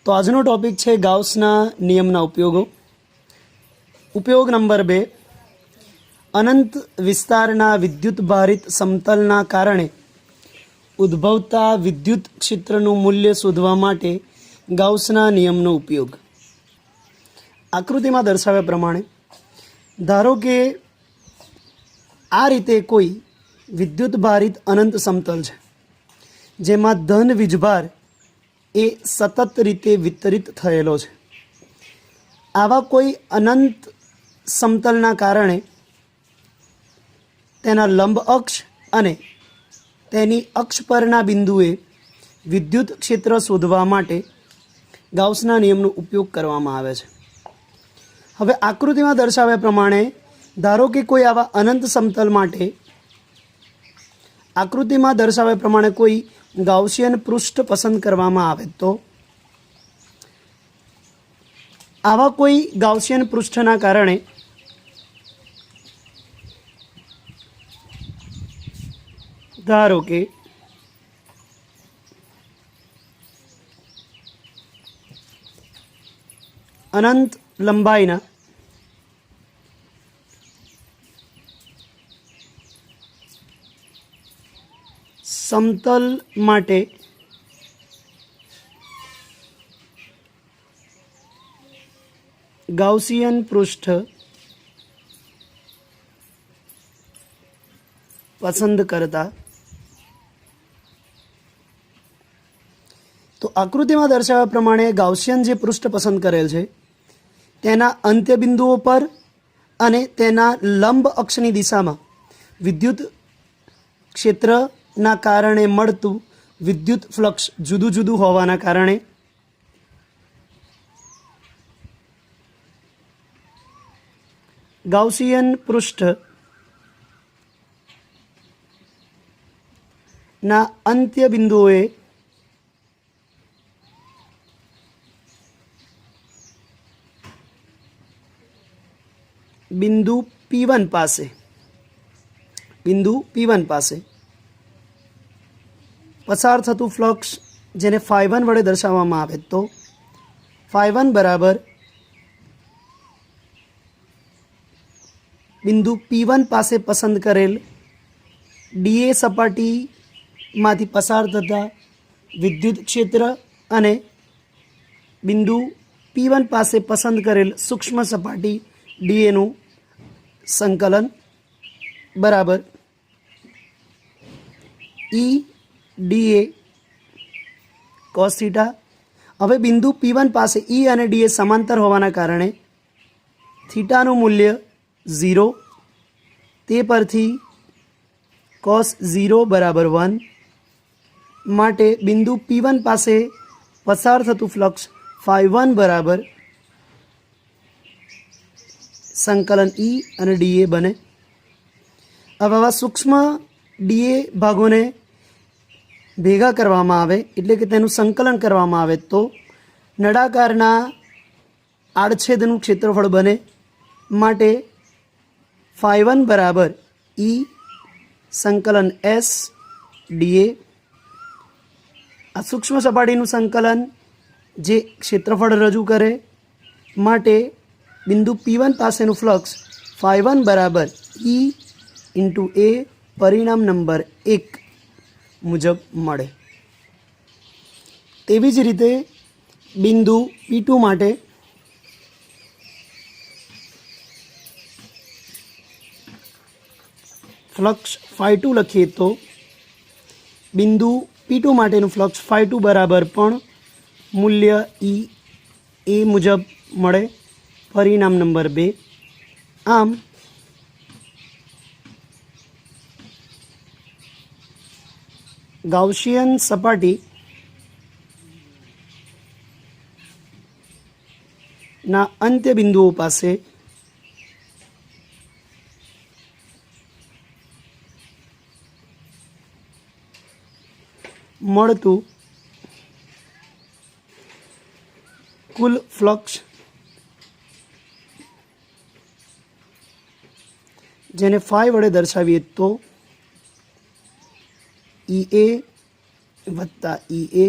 तो આજનો ટોપિક છે ગાઉસના નિયમના ઉપયોગો। ઉપયોગ નંબર 2, અનંત વિસ્તારના વિદ્યુત ભારિત સમતલના કારણે ઉદ્ભવતા વિદ્યુત ક્ષેત્રનું મૂલ્ય શોધવા માટે ગાઉસના નિયમનો ઉપયોગ। આકૃતિમાં દર્શાવ્યા પ્રમાણે ધારો કે આ રીતે કોઈ વિદ્યુત ભારિત અનંત સમતલ છે જેમાં ધન વીજભાર એ સતત રીતે વિતરિત થયેલો છે। આવા કોઈ અનંત સમતલના કારણે તેના લંબ અક્ષ અને તેની અક્ષ પરના બિંદુએ વિદ્યુત ક્ષેત્ર શોધવા માટે ગાઉસના નિયમનો ઉપયોગ કરવામાં આવે છે। હવે આકૃતિમાં દર્શાવ્યા પ્રમાણે ધારો કે કોઈ આવા અનંત સમતલ માટે આકૃતિમાં દર્શાવ્યા પ્રમાણે કોઈ ગાઉસિયન પૃષ્ઠ પસંદ કરવામાં આવે તો આવા કોઈ ગાઉસિયન પૃષ્ઠના કારણે ધારો કે અનંત લંબાઈના સમતલ માટે ગાઉસિયન પૃષ્ઠ પસંદ કરતા તો આકૃતિમાં દર્શાવ્યા પ્રમાણે ગાઉસિયન જે પૃષ્ઠ પસંદ કરેલ છે તેના અંત્ય બિંદુઓ પર અને તેના લંબ અક્ષની દિશામાં વિદ્યુત ક્ષેત્રના કારણે મળતું વિદ્યુત ફ્લક્સ જુદું જુદું હોવાના કારણે ગાઉસિયન પૃષ્ઠના અંત્ય બિંદુઓએ બિંદુ P1 પાસે પસાર થતું ફ્લક્સ જેને φ1 વડે દર્શાવવામાં આવે તો φ1 બરાબર બિંદુ P1 પાસે પસંદ કરેલ DA સપાટીમાંથી પસાર થતા વિદ્યુત ક્ષેત્ર અને બિંદુ P1 પાસે પસંદ કરેલ સૂક્ષ્મ સપાટી DAનું સંકલન બરાબર EDA cos થીટા। હવે બિંદુ P1 પાસે E અને DA સમાંતર હોવાના કારણે થીટાનું મૂલ્ય 0, તે પરથી cos 0 બરાબર 1 માટે બિંદુ P1 પાસે પસાર થતું ફ્લક્સ φ1 બરાબર સંકલન E અને DA બને। હવે આવા સૂક્ષ્મ DA ભાગોને ભેગા કરવામાં આવે એટલે કે તેનું સંકલન કરવામાં આવે તો નળાકારના આડછેદનું ક્ષેત્રફળ બને માટે φ1 બરાબર E સંકલન S DA। આ સૂક્ષ્મ સપાટીનું સંકલન જે ક્ષેત્રફળ રજૂ કરે માટે બિંદુ P1 પાસેનું ફ્લક્સ φ1 બરાબર E ઇન્ટુ A પરિણામ નંબર 1 મુજબ મળે। તેવી જ રીતે બિંદુ P2 માટે ફ્લક્સ φ2 લખીએ તો બિંદુ P2 માટેનું ફ્લક્સ φ2 બરાબર પણ મૂલ્ય E A મુજબ મળે પરિણામ નંબર 2। આમ ગાઉસિયન સપાટીના અંત્ય બિંદુઓ પાસે મળતું કુલ ફ્લક્સ જેને ફાઈ વડે દર્શાવીએ તો EA વત્તા EA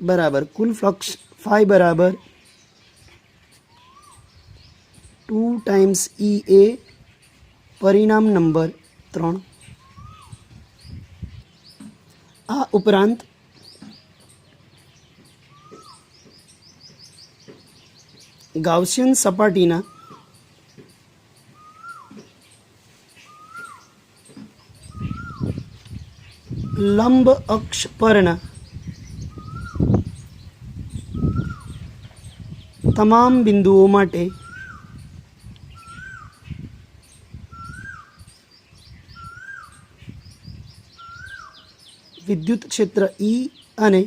બરાબર કુલ ફ્લક્સ ફાઈ બરાબર 2 ટાઈમ્સ ઈ એ પરિણામ નંબર 3. આ ઉપરાંત ગાઉસિયન સપાટીના લંબ અક્ષ પરના તમામ બિંદુઓ માટે વિદ્યુત ક્ષેત્ર E અને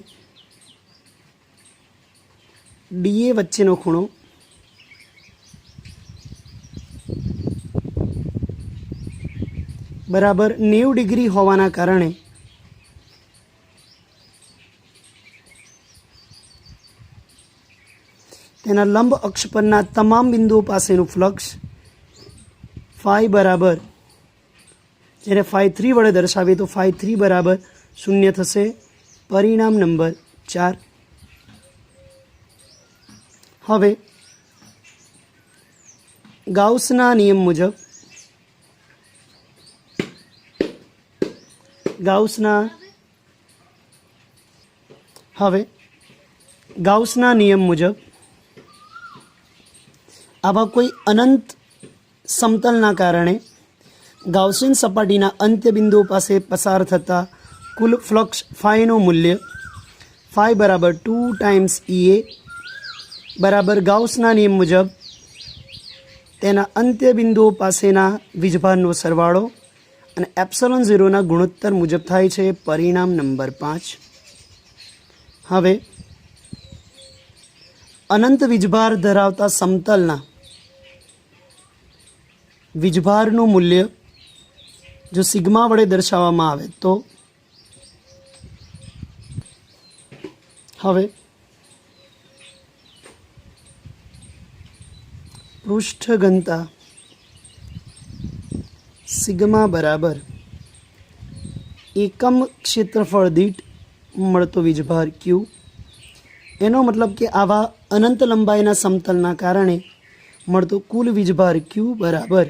DA વચ્ચેનો ખૂણો બરાબર 90 ડિગ્રી હોવાના કારણે તેના લંબ અક્ષ પરના તમામ બિંદુઓ પાસેનું ફ્લક્સ ફાઈ બરાબર, જ્યારે ફાઈ 3 વડે દર્શાવીએ તો ફાઈ 3 બરાબર 0 થશે. પરિણામ નંબર 4. હવે ગાઉસના નિયમ મુજબ ગાઉસના નિયમ મુજબ આવા કોઈ અનંત સમતલના કારણે ગાઉસિયન સપાટીના અંત્ય બિંદુઓ પાસે પસાર થતા કુલ ફ્લક્સ ફાઈનું મૂલ્ય ફાઈ બરાબર 2 ટાઈમ્સ ઈએ બરાબર ગાઉસના નિયમ મુજબ તેના અંત્ય બિંદુઓ પાસેના વીજભારનો સરવાળો અને એપ્સલોન 0ના ગુણોત્તર મુજબ થાય છે. પરિણામ નંબર 5. હવે અનંત વીજભાર ધરાવતા સમતલના વીજભારનું મૂલ્ય જો સિગ્મા વડે દર્શાવવામાં આવે તો હવે પૃષ્ઠ ઘનતા સિગ્મા બરાબર એકમ ક્ષેત્રફળ દીઠ મળતો વીજભાર Q. એનો મતલબ કે આવા અનંત લંબાઈના સમતલના કારણે મળતો કુલ વીજભાર Q બરાબર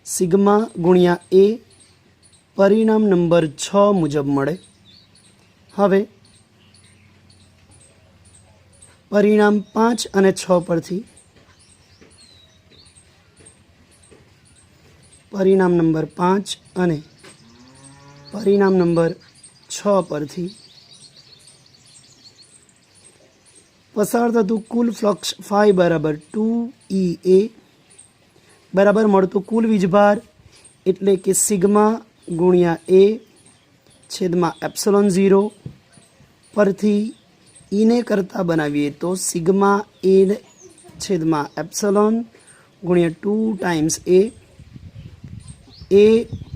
સિગ્મા ગુણ્યા A પરિણામ નંબર 6 મુજબ મળે. હવે પરિણામ 5 અને 6 પરથી પરિણામ નંબર 5 અને પરિણામ નંબર 6 પરથી પસાર થતું કુલ ફ્લક્સ ફાઈ બરાબર 2EA બરાબર મળતું કુલ વીજભાર એટલે કે સિગ્મા ગુણ્યા A છેદમાં એપ્સલોન 0 પરથી ઈને કરતાં બનાવીએ તો સિગ્મા A છેદમાં એપ્સલોન ગુણ્યા 2 times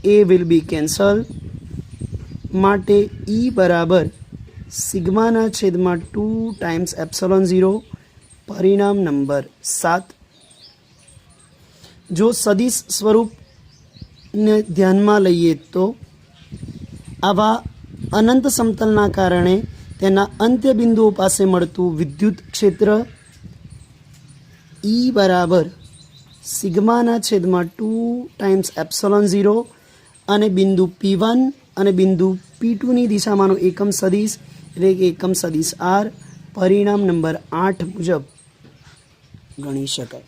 A will be cancel માટે E બરાબર સિગ્માના છેદમાં 2 ટાઈમ્સ એપ્સલોન 0 પરિણામ નંબર 7. જો સદિશ સ્વરૂપને ધ્યાનમાં લઈએ તો આવા અનંત સમતલના કારણે તેના અંત્ય બિંદુઓ પાસે મળતું વિદ્યુત ક્ષેત્ર E બરાબર સિગ્માના છેદમાં 2 ટાઈમ્સ એપ્સલોન 0 અને બિંદુ P1 અને બિંદુ P2ની દિશામાંનો એકમ સદિશ એટલે કે એકમ સદિશ R પરિણામ નંબર 8 મુજબ ગણી શકાય.